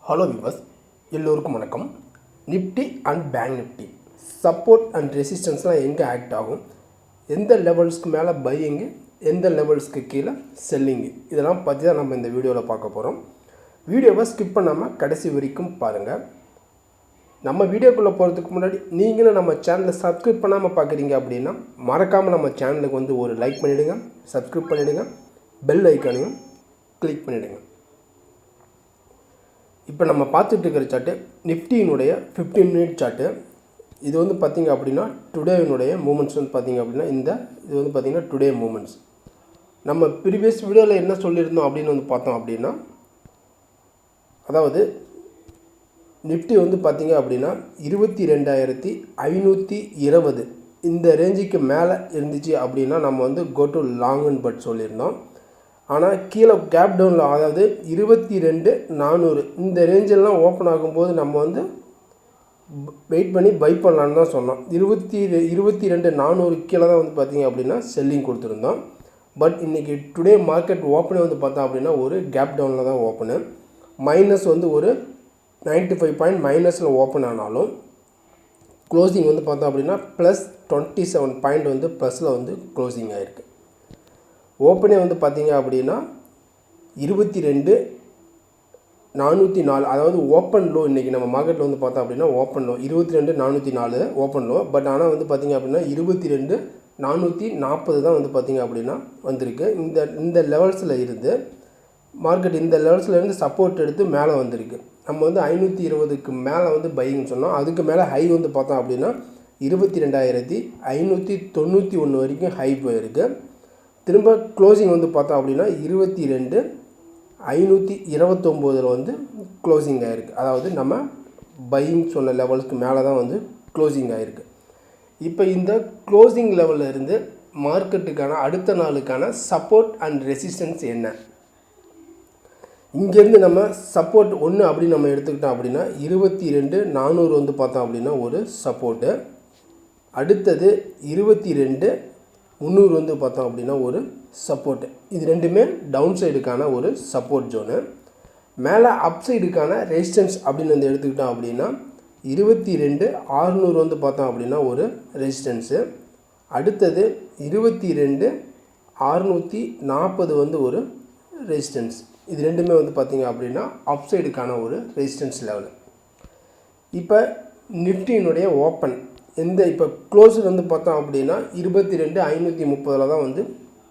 Hello viewers, எல்லோருக்கும் வணக்கம். Nifty and Bank Nifty support and ரெசிஸ்டன்ஸ்லாம் எங்கே ஆக்ட் ஆகும், எந்த லெவல்ஸ்க்கு மேலே பையிங்கு, எந்த லெவல்ஸ்க்கு கீழே செல்லிங்கு, இதெல்லாம் பற்றி தான் நம்ம இந்த வீடியோவில் பார்க்க போகிறோம். வீடியோவை ஸ்கிப் பண்ணாமல் கடைசி வரைக்கும் பாருங்கள். நம்ம வீடியோக்குள்ளே போகிறதுக்கு முன்னாடி நீங்களும் நம்ம சேனலை சப்ஸ்கிரைப் பண்ணாமல் பார்க்குறீங்க அப்படின்னா மறக்காமல் நம்ம சேனலுக்கு வந்து ஒரு லைக் பண்ணிவிடுங்க, சப்ஸ்கிரைப் பண்ணிவிடுங்க, பெல் ஐக்கானையும் கிளிக் பண்ணிவிடுங்க. இப்போ நம்ம பார்த்துட்டு இருக்கிற சார்ட்டு நிஃப்டியினுடைய 15 மினிட் சார்ட்டு. இது வந்து பார்த்திங்க அப்படின்னா டுடேனுடைய மூமெண்ட்ஸ் வந்து பார்த்திங்க அப்படின்னா இது வந்து பார்த்திங்கன்னா டுடே மூமெண்ட்ஸ். நம்ம ப்ரீவியஸ் வீடியோவில் என்ன சொல்லியிருந்தோம் அப்படின்னு வந்து பார்த்தோம் அப்படின்னா, அதாவது நிஃப்டி வந்து பார்த்திங்க அப்படின்னா 22,520 இந்த ரேஞ்சுக்கு மேலே இருந்துச்சு அப்படின்னா நம்ம வந்து கோ டு லாங்குன்னு பட் சொல்லியிருந்தோம். ஆனால் கீழே கேப் டவுனில், அதாவது 22,400 இந்த ரேஞ்செல்லாம் ஓப்பன் ஆகும்போது நம்ம வந்து வெயிட் பண்ணி பை பண்ணலான்னு தான் சொன்னோம். 22,400 கீழே தான் வந்து பார்த்திங்க அப்படின்னா செல்லிங் கொடுத்துருந்தோம். பட் இன்றைக்கி டுடே மார்க்கெட் ஓப்பனே வந்து பார்த்தோம் அப்படின்னா ஒரு கேப் டவுனில் தான் ஓப்பனு. மைனஸ் வந்து ஒரு 95 பாயிண்ட் மைனஸில் ஓப்பன் ஆனாலும் க்ளோசிங் வந்து பார்த்தோம் அப்படின்னா ப்ளஸ் 27 பாயிண்ட் வந்து ப்ளஸில் வந்து க்ளோசிங் ஆகிருக்கு. ஓப்பனே வந்து பார்த்திங்க அப்படின்னா 22,404, அதாவது ஓப்பன் லோ. இன்றைக்கி நம்ம மார்க்கெட்டில் வந்து பார்த்தோம் அப்படின்னா open low 22,404 open low. But ஆனால் வந்து பார்த்திங்க அப்படின்னா 22,440 தான் வந்து பார்த்திங்க அப்படின்னா வந்திருக்கு. இந்த லெவல்ஸில் இருந்து மார்க்கெட் இந்த லெவல்ஸில் இருந்து சப்போர்ட் எடுத்து மேலே வந்திருக்கு. நம்ம வந்து 520க்கு மேலே வந்து பையிங்னு சொன்னோம். அதுக்கு மேலே ஹை வந்து பார்த்தோம் அப்படின்னா 22,591 வரைக்கும் ஹை போயிருக்கு. திரும்ப க்ளோசிங் வந்து பார்த்தோம் அப்படின்னா 22,529 வந்து க்ளோசிங் ஆகிருக்கு. அதாவது நம்ம பையிங் சொன்ன லெவலுக்கு மேலே தான் வந்து க்ளோசிங் ஆகிருக்கு. இப்போ இந்த க்ளோசிங் லெவலில் இருந்து மார்க்கெட்டுக்கான அடுத்த நாளுக்கான சப்போர்ட் அண்ட் ரெசிஸ்டன்ஸ் என்ன? இங்கேருந்து நம்ம சப்போர்ட் 1 அப்படின்னு நம்ம எடுத்துக்கிட்டோம் அப்படின்னா 22,400 வந்து பார்த்தோம் அப்படின்னா ஒரு சப்போர்ட்டு. அடுத்தது 22,300 வந்து பார்த்தோம் அப்படின்னா ஒரு சப்போர்ட்டு. இது ரெண்டுமே டவுன் சைடுக்கான ஒரு சப்போர்ட் ஜோனு. மேலே அப் சைடுக்கான ரெசிஸ்டன்ஸ் அப்படின்னு வந்து எடுத்துக்கிட்டோம் அப்படின்னா 22,600 வந்து பார்த்தோம் அப்படின்னா ஒரு ரெசிஸ்டன்ஸு. அடுத்தது 22,640 வந்து ஒரு ரெசிஸ்டன்ஸ். இது ரெண்டுமே வந்து பார்த்திங்க அப்படின்னா அப் சைடுக்கான ஒரு ரெசிஸ்டன்ஸ் லெவலு. இப்போ நிஃப்டியினுடைய ஓப்பன் இப்போ க்ளோஸ் வந்து பார்த்தோம் அப்படின்னா 22,530 தான் வந்து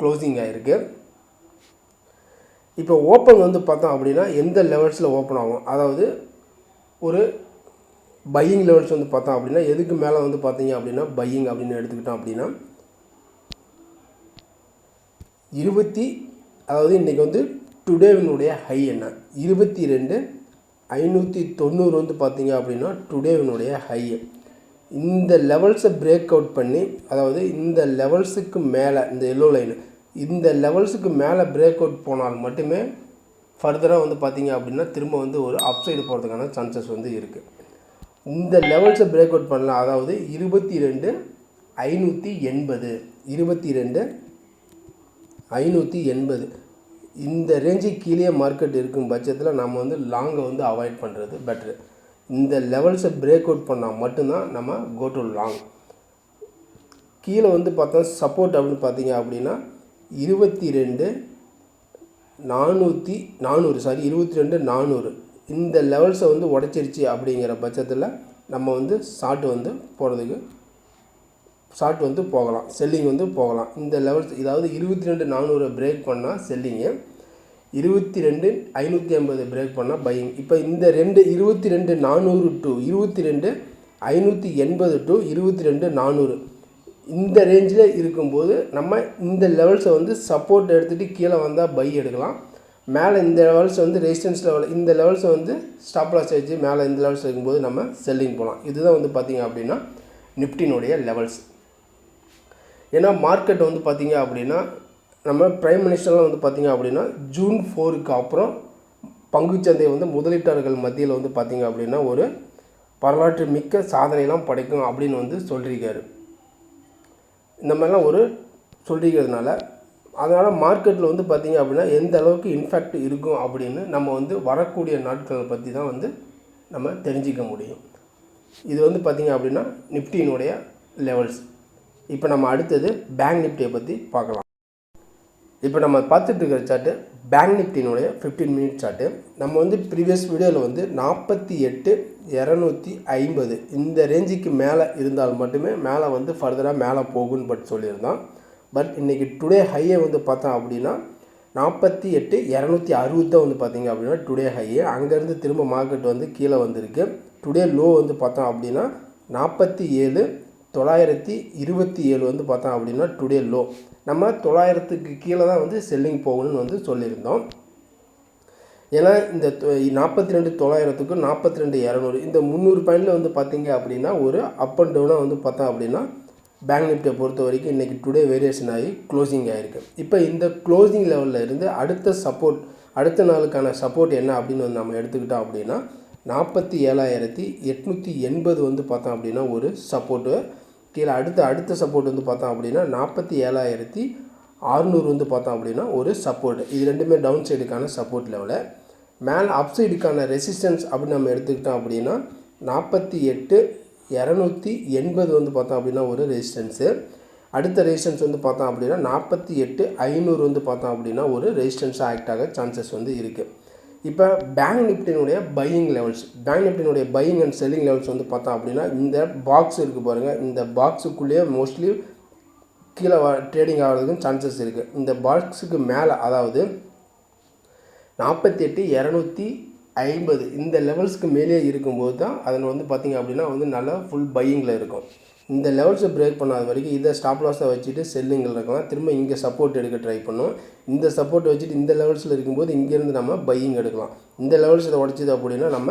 க்ளோசிங் ஆகிருக்கு. இப்போ ஓப்பன் வந்து பார்த்தோம் அப்படின்னா எந்த லெவல்ஸில் ஓப்பன் ஆகும், அதாவது ஒரு பையிங் லெவல்ஸ் வந்து பார்த்தோம் அப்படின்னா எதுக்கு மேலே வந்து பார்த்தீங்க அப்படின்னா பையிங் அப்படின்னு எடுத்துக்கிட்டோம் அப்படின்னா அதாவது இன்றைக்கி வந்து டுடேவினுடைய ஹை என்ன 22,590 வந்து பார்த்தீங்க அப்படின்னா டுடேவினுடைய ஹை. இந்த லெவல்ஸை பிரேக் அவுட் பண்ணி, அதாவது இந்த லெவல்ஸுக்கு மேலே இந்த எல்லோ லைனு இந்த லெவல்ஸுக்கு மேலே பிரேக் அவுட் போனால் மட்டுமே ஃபர்தராக வந்து பார்த்திங்க அப்படின்னா திரும்ப வந்து ஒரு அப்சைடு போகிறதுக்கான சான்சஸ் வந்து இருக்குது. இந்த லெவல்ஸை பிரேக் அவுட் பண்ணலாம், அதாவது 22,580 இந்த ரேஞ்சுக்கு கீழே மார்க்கெட் இருக்கும் பட்சத்தில் நம்ம வந்து லாங்கை வந்து அவாய்ட் பண்ணுறது பெட்ரு. இந்த லெவல்ஸை பிரேக் அவுட் பண்ணால் மட்டும்தான் நம்ம கோ டு லாங். கீழே வந்து பார்த்தா சப்போர்ட் அப்படின்னு பார்த்தீங்க அப்படின்னா 22,400 இந்த லெவல்ஸை வந்து உடச்சிருச்சு அப்படிங்கிற பட்சத்தில் நம்ம வந்து ஷார்ட் வந்து போகலாம், செல்லிங் வந்து போகலாம். இந்த லெவல்ஸ், அதாவது 22,400 பிரேக் பண்ணால் செல்லிங்கு, 22,550 பிரேக் பண்ணால் பையிங். இப்போ இந்த 22,400 டு 22,580 டு 22,400 இந்த ரேஞ்சில் இருக்கும்போது நம்ம இந்த லெவல்ஸை வந்து சப்போர்ட் எடுத்துகிட்டு கீழே வந்தால் பை எடுக்கலாம். மேலே இந்த லெவல்ஸ் வந்து ரெசிஸ்டன்ஸ் லெவல், இந்த லெவல்ஸை வந்து ஸ்டாப் லாஸ் வச்சு மேலே இந்த லெவல்ஸ் இருக்கும்போது நம்ம செல்லிங் போகலாம். இதுதான் வந்து பார்த்திங்க அப்படின்னா நிஃப்டினுடைய லெவல்ஸ். ஏன்னா மார்க்கெட் வந்து பார்த்திங்க அப்படின்னா நம்ம பிரைம் மினிஸ்டர்லாம் வந்து பார்த்திங்க அப்படின்னா June 4க்கு அப்புறம் பங்குச்சந்தை வந்து முதலீட்டாளர்கள் மத்தியில் வந்து பார்த்திங்க அப்படின்னா ஒரு வரலாற்று மிக்க சாதனைலாம் படைக்கும் அப்படின்னு வந்து சொல்லியிருக்காரு. இந்த மாதிரிலாம் ஒரு சொல்லிக்கிறதுனால அதனால் மார்க்கெட்டில் வந்து பார்த்திங்க அப்படின்னா எந்த அளவுக்கு இன்ஃபேக்ட் இருக்கும் அப்படின்னு நம்ம வந்து வரக்கூடிய நாட்களை பற்றி தான் வந்து நம்ம தெரிஞ்சிக்க முடியும். இது வந்து பார்த்திங்க அப்படின்னா நிஃப்டியினுடைய லெவல்ஸ். இப்போ நம்ம அடுத்தது பேங்க் நிஃப்டியை பற்றி பார்க்கலாம். இப்போ நம்ம பார்த்துட்டு இருக்கிற சார்ட்டு பேங்க் நிஃப்டியினுடைய 15 மினிட் சார்ட்டு. நம்ம வந்து ப்ரீவியஸ் வீடியோவில் வந்து 48,250 இந்த ரேஞ்சுக்கு மேலே இருந்தால் மட்டுமே மேலே வந்து ஃபர்தராக மேலே போகும்னு பட் சொல்லியிருந்தோம். பட் இன்றைக்கி டுடே ஹையை வந்து பார்த்தோம் அப்படின்னா 48,260 தான் வந்து பார்த்திங்க அப்படின்னா டுடே ஹையை. அங்கேருந்து திரும்ப மார்க்கெட் வந்து கீழே வந்திருக்கு. டுடே லோ வந்து பார்த்தோம் அப்படின்னா 47,927 வந்து பார்த்தோம் அப்படின்னா டுடே லோ. நம்ம 900க்கு கீழே தான் வந்து செல்லிங் போகணும்னு வந்து சொல்லியிருந்தோம். ஏன்னா இந்த 42,900க்கும் 42,200 இந்த 300 பாயிண்டில் வந்து பார்த்திங்க அப்படின்னா ஒரு அப் அண்ட் டவுனாக வந்து பார்த்தோம் அப்படின்னா பேங்க் நிஃப்டியை பொறுத்த வரைக்கும் இன்றைக்கி டுடே வேரியேஷன் ஆகி க்ளோசிங் ஆகிருக்கு. இப்போ இந்த க்ளோசிங் லெவலில் இருந்து அடுத்த நாளுக்கான சப்போர்ட் என்ன அப்படின்னு வந்து நம்ம எடுத்துக்கிட்டோம் அப்படின்னா 47,880 வந்து பார்த்தோம் அப்படின்னா ஒரு சப்போர்ட்டு. கீழே அடுத்த சப்போர்ட் வந்து பார்த்தோம் அப்படின்னா 47,600 வந்து பார்த்தோம் அப்படின்னா ஒரு சப்போர்ட். இது ரெண்டுமே டவுன் சைடுக்கான சப்போர்ட் லெவலு. மேலே அப் சைடுக்கான ரெசிஸ்டன்ஸ் அப்படின்னு நம்ம எடுத்துக்கிட்டோம் அப்படின்னா 48,280 வந்து பார்த்தோம் அப்படின்னா ஒரு ரெசிஸ்டன்ஸு. அடுத்த ரெசிஸ்டன்ஸ் வந்து பார்த்தோம் அப்படின்னா 48,500 வந்து பார்த்தோம் அப்படின்னா ஒரு ரெசிஸ்டன்ஸாக ஆக்ட் ஆக சான்சஸ் வந்து இருக்குது. இப்போ பேங்க் நிஃப்டியினுடைய பையிங் லெவல்ஸ், பேங்க் நிஃப்டியினுடைய பையிங் அண்ட் செல்லிங் லெவல்ஸ் வந்து பார்த்தோம் அப்படின்னா இந்த பாக்ஸ் இருக்குது பாருங்கள். இந்த பாக்ஸுக்குள்ளேயே மோஸ்ட்லி கீழே ட்ரேடிங் ஆகிறதுக்கும் சான்சஸ் இருக்குது. இந்த பாக்ஸுக்கு மேலே அதாவது 48,250 இந்த லெவல்ஸ்க்கு மேலே இருக்கும்போது தான் அதில் வந்து பார்த்திங்க அப்படின்னா வந்து நல்லா ஃபுல் பையிங்கில் இருக்கும். இந்த லெவல்ஸை பிரேக் பண்ணாத வரைக்கும் இதை ஸ்டாப் லாஸை வச்சுட்டு செல்லிங்கில் இருக்கலாம். திரும்ப இங்கே சப்போர்ட் எடுக்க ட்ரை பண்ணும். இந்த சப்போர்ட் வச்சுட்டு இந்த லெவல்ஸில் இருக்கும்போது இங்கேருந்து நம்ம பையிங் எடுக்கலாம். இந்த லெவல்ஸ் இதை உடச்சிது அப்படின்னா நம்ம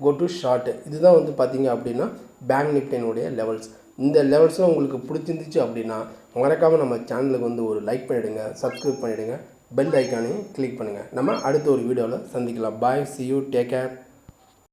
கோ டு ஷார்ட்டு. இதுதான் வந்து பார்த்திங்க அப்படின்னா பேங்க் நிஃப்டியினுடைய லெவல்ஸ். இந்த லெவல்ஸும் உங்களுக்கு பிடிச்சிருந்துச்சு அப்படின்னா மறக்காமல் நம்ம சேனலுக்கு வந்து ஒரு லைக் பண்ணிவிடுங்க, சப்ஸ்கிரைப் பண்ணிவிடுங்க, பெல் ஐக்கானையும் கிளிக் பண்ணுங்கள். நம்ம அடுத்த ஒரு வீடியோவில் சந்திக்கலாம். பாய், see you, take care.